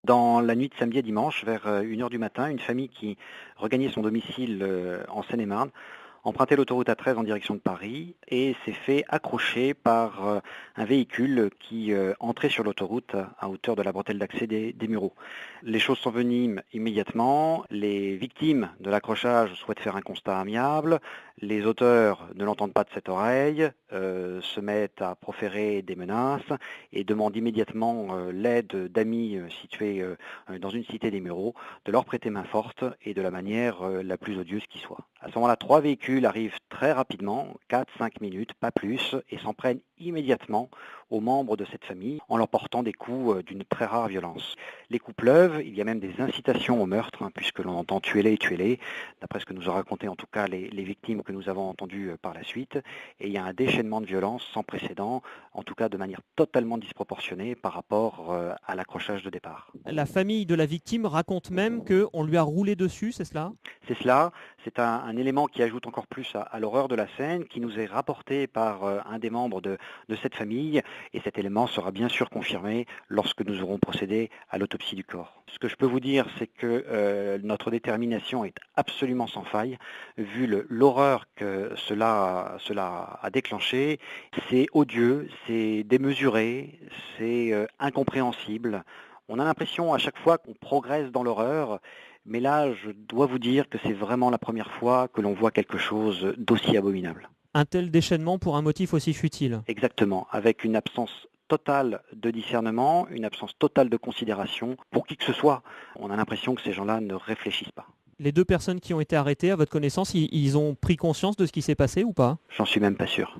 Dans la nuit de samedi à dimanche, vers 1 heure du matin, une famille qui regagnait son domicile en Seine-et-Marne empruntait l'autoroute A13 en direction de Paris et s'est fait accrocher par un véhicule qui entrait sur l'autoroute à hauteur de la bretelle d'accès des Mureaux. Les choses s'enveniment immédiatement, les victimes de l'accrochage souhaitent faire un constat amiable, les auteurs ne l'entendent pas de cette oreille, se mettent à proférer des menaces et demandent immédiatement l'aide d'amis situés dans une cité des Mureaux de leur prêter main forte et de la manière la plus odieuse qui soit. À ce moment-là, 3 véhicules arrivent très rapidement, 4-5 minutes, pas plus, et s'en prennent immédiatement aux membres de cette famille en leur portant des coups d'une très rare violence. Les coups pleuvent, il y a même des incitations au meurtre, puisque l'on entend tuez-les, tuez-les, d'après ce que nous ont raconté en tout cas les victimes que nous avons entendues par la suite, et il y a un déchaînement de violence sans précédent, en tout cas de manière totalement disproportionnée par rapport à l'accrochage de départ. La famille de la victime raconte même qu'on lui a roulé dessus, c'est cela ? C'est cela, c'est un élément qui ajoute encore plus à l'horreur de la scène, qui nous est rapporté par un des membres de cette famille, et cet élément sera bien sûr confirmé lorsque nous aurons procédé à l'autopsie du corps. Ce que je peux vous dire, c'est que notre détermination est absolument sans faille, vu l'horreur que cela a déclenché. C'est odieux, c'est démesuré, c'est incompréhensible. On a l'impression à chaque fois qu'on progresse dans l'horreur, mais là, je dois vous dire que c'est vraiment la première fois que l'on voit quelque chose d'aussi abominable. Un tel déchaînement pour un motif aussi futile. Exactement, avec une absence totale de discernement, une absence totale de considération pour qui que ce soit. On a l'impression que ces gens-là ne réfléchissent pas. Les 2 personnes qui ont été arrêtées, à votre connaissance, ils ont pris conscience de ce qui s'est passé ou pas ? J'en suis même pas sûr.